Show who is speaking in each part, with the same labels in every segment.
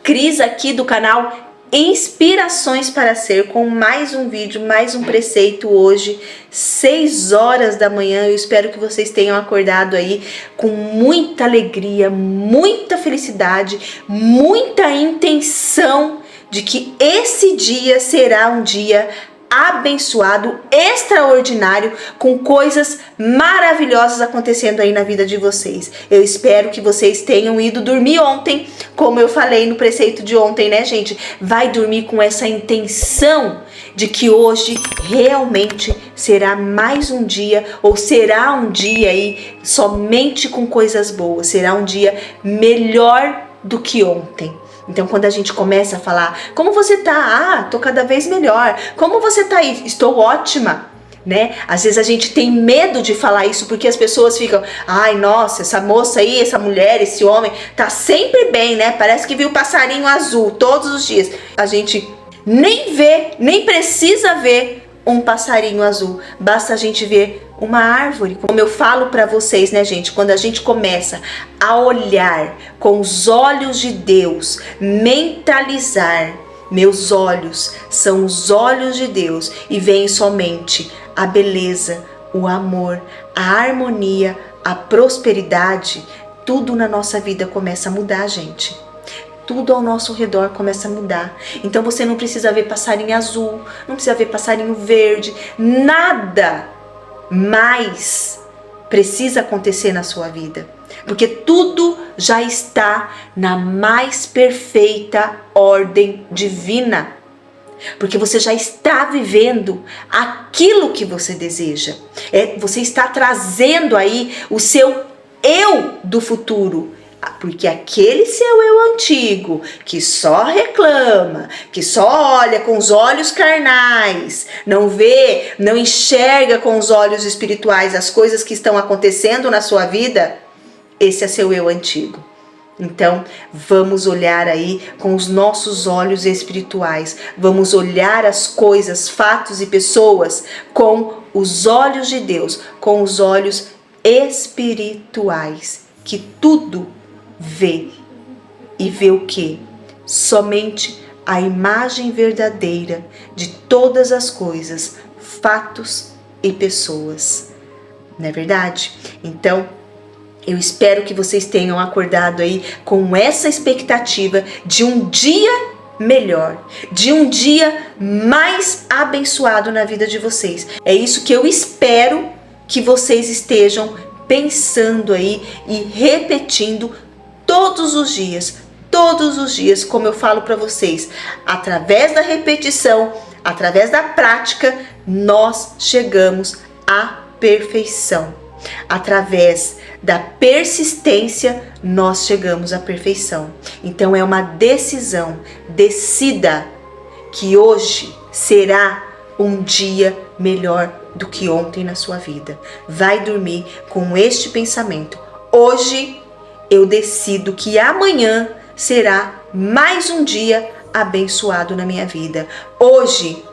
Speaker 1: Cris aqui do canal Inspirações para Ser, com mais um vídeo, mais um preceito hoje, 6 horas da manhã. Eu espero que vocês tenham acordado aí com muita alegria, muita felicidade, muita intenção de que esse dia será um dia abençoado, extraordinário, com coisas maravilhosas acontecendo aí na vida de vocês. Eu espero que vocês tenham ido dormir ontem, como eu falei no preceito de ontem, né, gente? Vai dormir com essa intenção de que hoje realmente será mais um dia, ou será um dia aí somente com coisas boas, será um dia melhor do que ontem. Então, quando a gente começa a falar, como você tá? Ah, tô cada vez melhor. Como você tá aí? Estou ótima, né? Às vezes a gente tem medo de falar isso porque as pessoas ficam, ai, nossa, essa moça aí, essa mulher, esse homem, tá sempre bem, né? Parece que viu passarinho azul todos os dias. A gente nem vê, nem precisa ver um passarinho azul. Basta a gente ver uma árvore. Como eu falo para vocês, né, gente? Quando a gente começa a olhar com os olhos de Deus, mentalizar, meus olhos são os olhos de Deus, e vem somente a beleza, o amor, a harmonia, a prosperidade, tudo na nossa vida começa a mudar, gente. Tudo ao nosso redor começa a mudar. Então você não precisa ver passarinho azul, não precisa ver passarinho verde, nada mais precisa acontecer na sua vida, porque tudo já está na mais perfeita ordem divina, porque você já está vivendo aquilo que você deseja. Você está trazendo aí o seu eu do futuro. Porque aquele seu eu antigo, que só reclama, que só olha com os olhos carnais, não vê, não enxerga com os olhos espirituais as coisas que estão acontecendo na sua vida, esse é seu eu antigo. Então, vamos olhar aí com os nossos olhos espirituais, vamos olhar as coisas, fatos e pessoas com os olhos de Deus, com os olhos espirituais, que tudo vê. E vê o quê? Somente a imagem verdadeira de todas as coisas, fatos e pessoas. Não é verdade? Então, eu espero que vocês tenham acordado aí com essa expectativa de um dia melhor, de um dia mais abençoado na vida de vocês. É isso que eu espero que vocês estejam pensando aí e repetindo todos os dias, como eu falo para vocês, através da repetição, através da prática, nós chegamos à perfeição. Através da persistência, nós chegamos à perfeição. Então é uma decisão, decida que hoje será um dia melhor do que ontem na sua vida. Vai dormir com este pensamento: hoje eu decido que amanhã será mais um dia abençoado na minha vida. Hoje,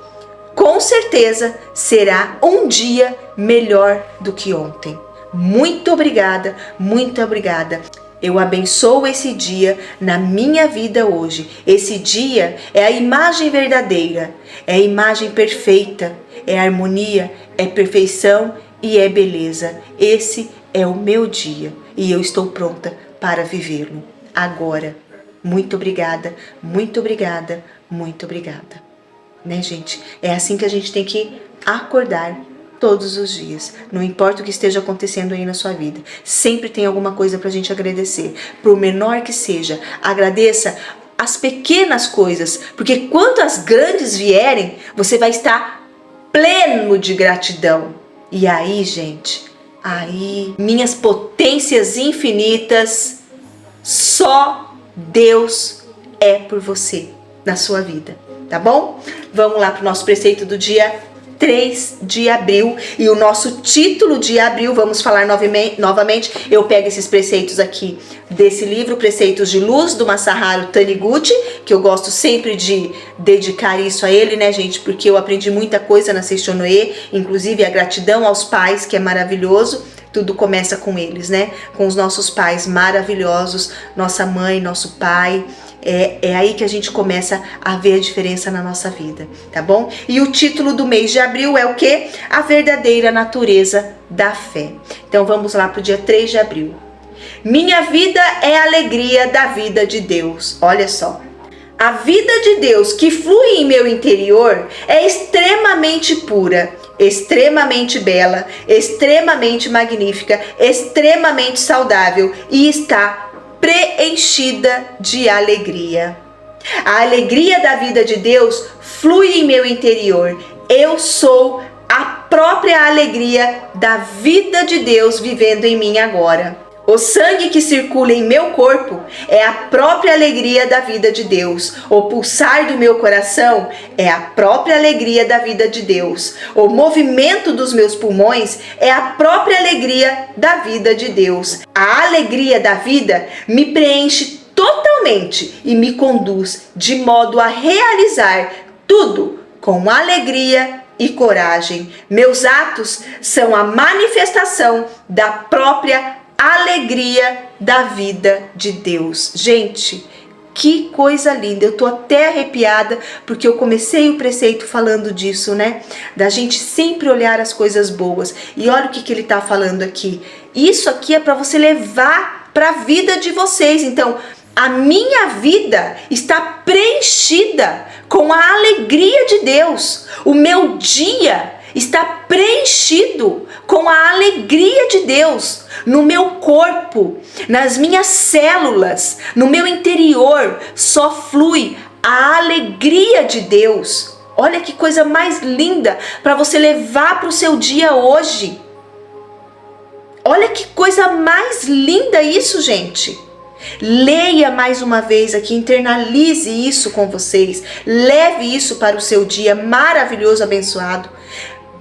Speaker 1: com certeza, será um dia melhor do que ontem. Muito obrigada, muito obrigada. Eu abençoo esse dia na minha vida hoje. Esse dia é a imagem verdadeira, é a imagem perfeita, é harmonia, é perfeição e é beleza. Esse é o meu dia e eu estou pronta para vivê-lo agora. Muito obrigada, muito obrigada, muito obrigada. Né, gente? É assim que a gente tem que acordar todos os dias. Não importa o que esteja acontecendo aí na sua vida, sempre tem alguma coisa pra gente agradecer. Por menor que seja, agradeça as pequenas coisas, porque quando as grandes vierem, você vai estar pleno de gratidão. E aí, gente, aí, minhas potências infinitas, só Deus é por você na sua vida, tá bom? Vamos lá para o nosso preceito do dia 3 de abril, e o nosso título de abril, vamos falar novamente, eu pego esses preceitos aqui desse livro, Preceitos de Luz, do Masaharu Taniguchi, que eu gosto sempre de dedicar isso a ele, né, gente, porque eu aprendi muita coisa na Seishono-e, inclusive a gratidão aos pais, que é maravilhoso. Tudo começa com eles, né? Com os nossos pais maravilhosos, nossa mãe, nosso pai, É aí que a gente começa a ver a diferença na nossa vida, tá bom? E o título do mês de abril é o quê? A verdadeira natureza da fé. Então vamos lá para o dia 3 de abril. Minha vida é a alegria da vida de Deus. Olha só. A vida de Deus que flui em meu interior é extremamente pura, extremamente bela, extremamente magnífica, extremamente saudável e está preenchida de alegria. A alegria da vida de Deus flui em meu interior. Eu sou a própria alegria da vida de Deus vivendo em mim agora. O sangue que circula em meu corpo é a própria alegria da vida de Deus. O pulsar do meu coração é a própria alegria da vida de Deus. O movimento dos meus pulmões é a própria alegria da vida de Deus. A alegria da vida me preenche totalmente e me conduz de modo a realizar tudo com alegria e coragem. Meus atos são a manifestação da própria alegria da vida de Deus. Gente, que coisa linda. Eu tô até arrepiada porque eu comecei o preceito falando disso, né? Da gente sempre olhar as coisas boas. E olha o que ele tá falando aqui. Isso aqui é para você levar para a vida de vocês. Então, a minha vida está preenchida com a alegria de Deus. O meu dia está preenchido com a alegria de Deus no meu corpo, nas minhas células, no meu interior, só flui a alegria de Deus. Olha que coisa mais linda para você levar para o seu dia hoje. Olha que coisa mais linda isso, gente. Leia mais uma vez aqui, internalize isso com vocês, leve isso para o seu dia maravilhoso, abençoado.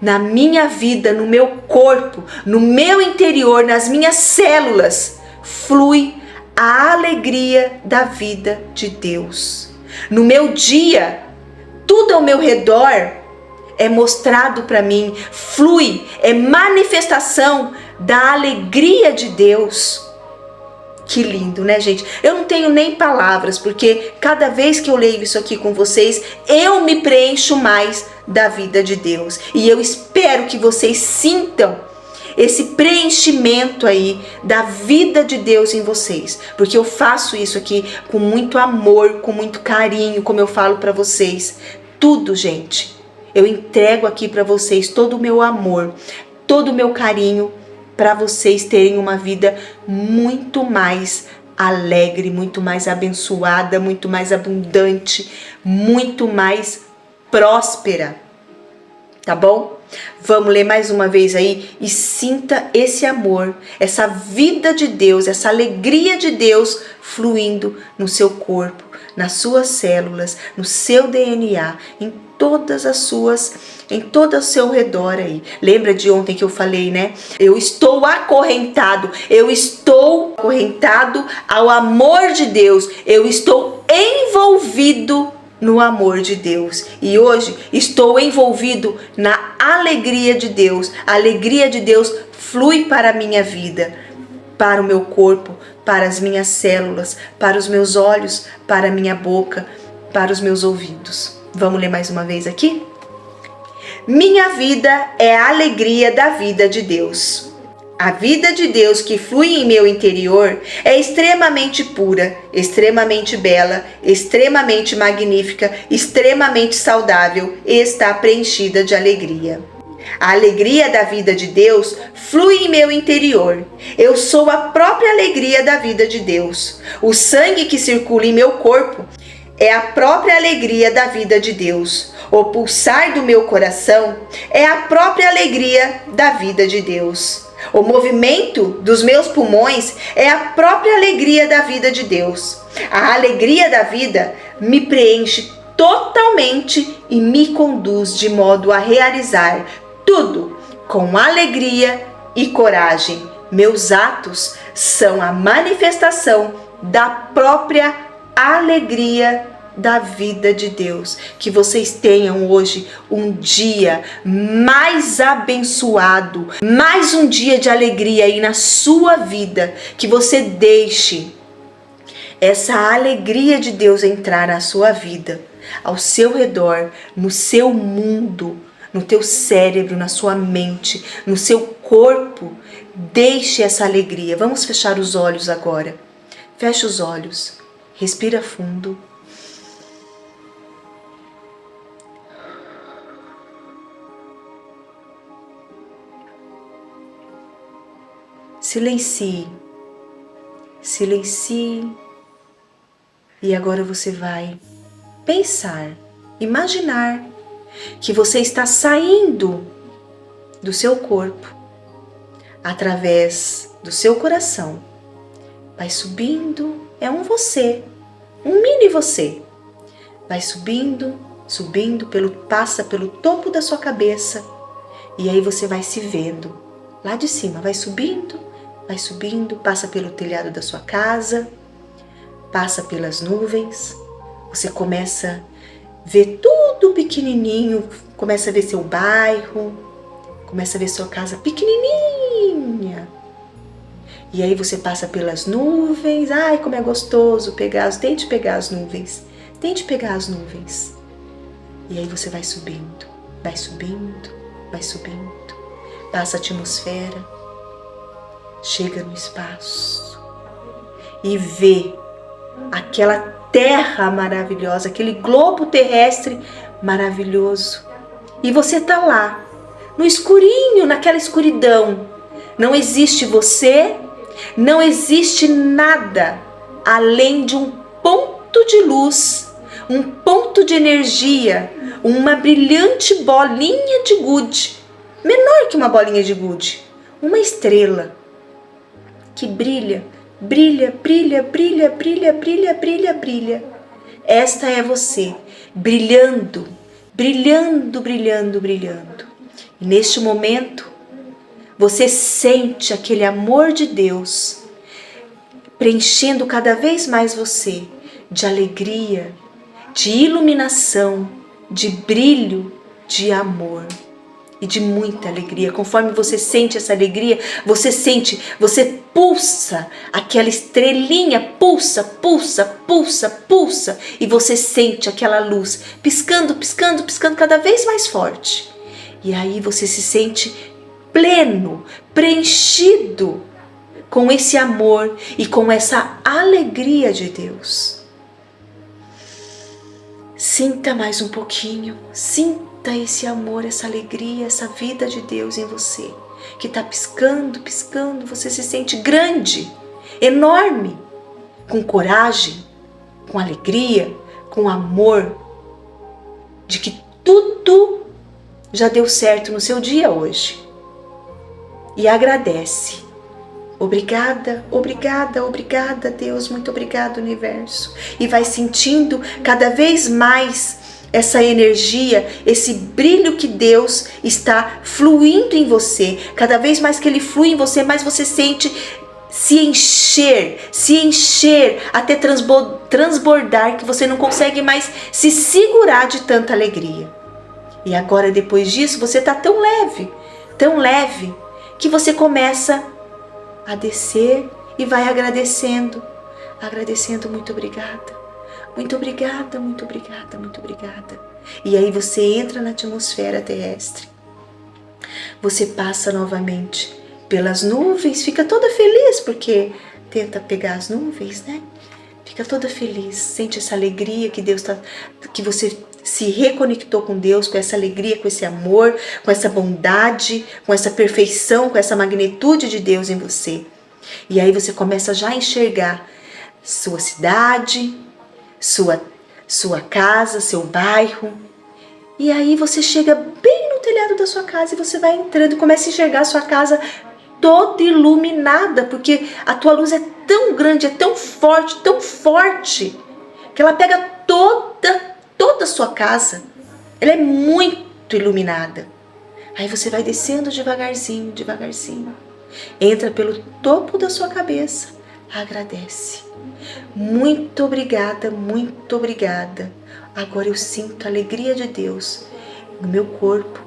Speaker 1: Na minha vida, no meu corpo, no meu interior, nas minhas células, flui a alegria da vida de Deus. No meu dia, tudo ao meu redor é mostrado para mim, flui, é manifestação da alegria de Deus. Que lindo, né, gente? Eu não tenho nem palavras, porque cada vez que eu leio isso aqui com vocês, eu me preencho mais da vida de Deus. E eu espero que vocês sintam esse preenchimento aí da vida de Deus em vocês, porque eu faço isso aqui com muito amor, com muito carinho, como eu falo para vocês. Tudo, gente, eu entrego aqui para vocês todo o meu amor, todo o meu carinho, para vocês terem uma vida muito mais alegre, muito mais abençoada, muito mais abundante, muito mais próspera. Tá bom? Vamos ler mais uma vez aí e sinta esse amor, essa vida de Deus, essa alegria de Deus fluindo no seu corpo, nas suas células, no seu DNA, em todas as suas, em todo o seu redor aí. Lembra de ontem que eu falei, né? Eu estou acorrentado ao amor de Deus, eu estou envolvido no amor de Deus. E hoje estou envolvido na alegria de Deus. A alegria de Deus flui para a minha vida, para o meu corpo, para as minhas células, para os meus olhos, para a minha boca, para os meus ouvidos. Vamos ler mais uma vez aqui? Minha vida é a alegria da vida de Deus. A vida de Deus que flui em meu interior é extremamente pura, extremamente bela, extremamente magnífica, extremamente saudável e está preenchida de alegria. A alegria da vida de Deus flui em meu interior. Eu sou a própria alegria da vida de Deus. O sangue que circula em meu corpo é a própria alegria da vida de Deus. O pulsar do meu coração é a própria alegria da vida de Deus. O movimento dos meus pulmões é a própria alegria da vida de Deus. A alegria da vida me preenche totalmente e me conduz de modo a realizar tudo com alegria e coragem. Meus atos são a manifestação da própria alegria da vida de Deus. Que vocês tenham hoje um dia mais abençoado, mais um dia de alegria aí na sua vida. Que você deixe essa alegria de Deus entrar na sua vida, ao seu redor, no seu mundo, no teu cérebro, na sua mente, no seu corpo. Deixe essa alegria. Vamos fechar os olhos agora. Feche os olhos. Respira fundo. Silencie. Silencie. E agora você vai pensar, imaginar que você está saindo do seu corpo através do seu coração. Vai subindo, é um você, um mini você. Vai subindo, subindo, passa pelo topo da sua cabeça e aí você vai se vendo lá de cima. Vai subindo, passa pelo telhado da sua casa, passa pelas nuvens. Você começa a ver tudo pequenininho, começa a ver seu bairro, começa a ver sua casa pequenininha. E aí você passa pelas nuvens. Ai, como é gostoso tente pegar as nuvens. Tente pegar as nuvens. E aí você vai subindo, vai subindo, vai subindo. Passa a atmosfera, chega no espaço e vê aquela terra maravilhosa, aquele globo terrestre maravilhoso. E você tá lá, no escurinho, naquela escuridão. Não existe você, não existe nada além de um ponto de luz, um ponto de energia, uma brilhante bolinha de gude, menor que uma bolinha de gude, uma estrela que brilha, brilha, brilha, brilha, brilha, brilha, brilha, brilha. Esta é você, brilhando, brilhando, brilhando, brilhando. E neste momento, você sente aquele amor de Deus preenchendo cada vez mais você de alegria, de iluminação, de brilho, de amor e de muita alegria. Conforme você sente essa alegria, você pulsa, aquela estrelinha pulsa, pulsa, pulsa, pulsa, e você sente aquela luz piscando, piscando, piscando cada vez mais forte. E aí você se sente pleno, preenchido com esse amor e com essa alegria de Deus. Sinta mais um pouquinho, sinta esse amor, essa alegria, essa vida de Deus em você, que está piscando, piscando. Você se sente grande, enorme, com coragem, com alegria, com amor, de que tudo já deu certo no seu dia hoje. E agradece. Obrigada, obrigada, obrigada, Deus, muito obrigado, universo. E vai sentindo cada vez mais essa energia, esse brilho que Deus está fluindo em você. Cada vez mais que Ele flui em você, mais você sente se encher até transbordar, que você não consegue mais se segurar de tanta alegria. E agora, depois disso, você está tão leve, que você começa a descer e vai agradecendo, muito obrigada, muito obrigada, muito obrigada, muito obrigada. E aí você entra na atmosfera terrestre, você passa novamente pelas nuvens, fica toda feliz porque tenta pegar as nuvens, né? Fica toda feliz, sente essa alegria que Deus que você se reconectou com Deus, com essa alegria, com esse amor, com essa bondade, com essa perfeição, com essa magnitude de Deus em você. E aí você começa já a enxergar sua cidade, sua casa, seu bairro. E aí você chega bem no telhado da sua casa e você vai entrando e começa a enxergar a sua casa toda iluminada, porque a tua luz é tão grande, é tão forte, que ela pega toda a sua casa. Ela é muito iluminada. Aí você vai descendo devagarzinho, devagarzinho. Entra pelo topo da sua cabeça. Agradece. Muito obrigada, muito obrigada. Agora eu sinto a alegria de Deus no meu corpo,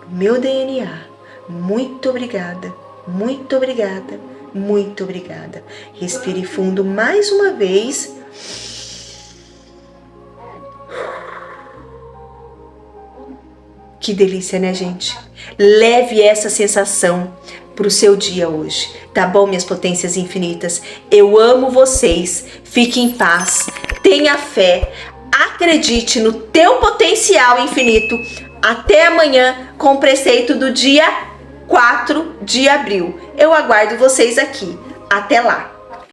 Speaker 1: no meu DNA. Muito obrigada, muito obrigada, muito obrigada. Respire fundo mais uma vez Que delícia, né, gente? Leve essa sensação pro seu dia hoje, tá bom, minhas potências infinitas? Eu amo vocês. Fique em paz. Tenha fé. Acredite no teu potencial infinito. Até amanhã com o preceito do dia 4 de abril. Eu aguardo vocês aqui. Até lá!